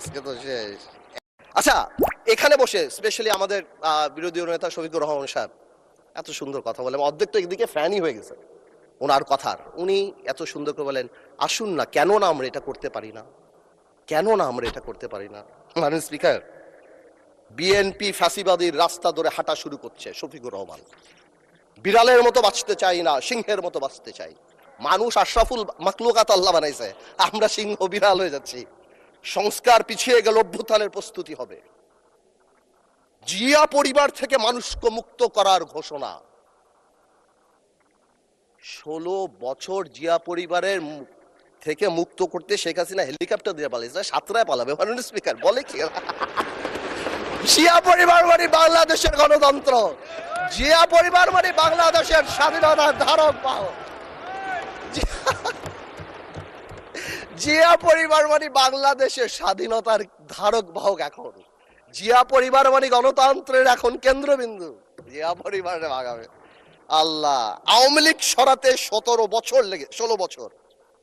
আজকে তো শেষ। আচ্ছা, এখানে বসে স্পেশালি আমাদের বিরোধী নেতা শফিকুর রহমান সাহেব এত সুন্দর কথা বলেন, অর্ধেক তো একদিকে ফ্যানই হয়ে গেছে ওনার কথার। উনি এত সুন্দর করে বলেন, আসুন না, কেন না আমরা এটা করতে পারি না, কেন না আমরা এটা করতে পারি না। মাননীয় স্পিকার, বিএনপি ফ্যাসিবাদীর রাস্তা ধরে হাঁটা শুরু করছে শফিকুর রহমান। বিড়ালের মতো বাঁচতে চাই না, সিংহের মতো বাঁচতে চাই। মানুষ আশরাফুল মাকলুকাত আল্লাহ বানাইছে, আমরা সিংহ বিড়াল হয়ে যাচ্ছি। সংস্কার পিছিয়ে গেল, অভ্যুত্থানের প্রস্তুতি হবে। জিয়া পরিবার থেকে মানুষকে মুক্ত করার ঘোষণা। 16 বছর জিয়া পরিবারের থেকে মুক্ত করতে শেখ হাসিনা হেলিকপ্টার দিয়ে পালিয়েছে, সাতরায় পালাবে। মাননীয় স্পিকার বলে কি, জিয়া পরিবার মানে বাংলাদেশের গণতন্ত্র, জিয়া পরিবার মানে বাংলাদেশের স্বাধীনতার ধারক বাহক, জিয়া পরিবার মানে বাংলাদেশের স্বাধীনতার ধারক বাহক। এখন জিয়া পরিবার মানে গণতন্ত্রের এখন কেন্দ্রবিন্দু। জিয়া পরিবারে ভাগাবে আল্লাহ। আওয়ামী লীগ সরাতে 17 বছর লেগে 16 বছর,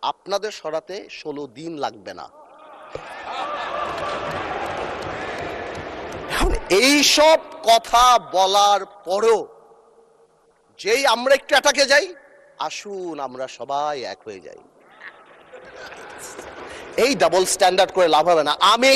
আপনাদের সরাতে 16 দিন লাগবে না। এখন এইসব কথা বলার পরও যেই আমরা একটু অ্যাটাকে যাই, আসুন আমরা সবাই এক হয়ে যাই, এই ডাবল স্ট্যান্ডার্ড করে লাভ হবে না। আমি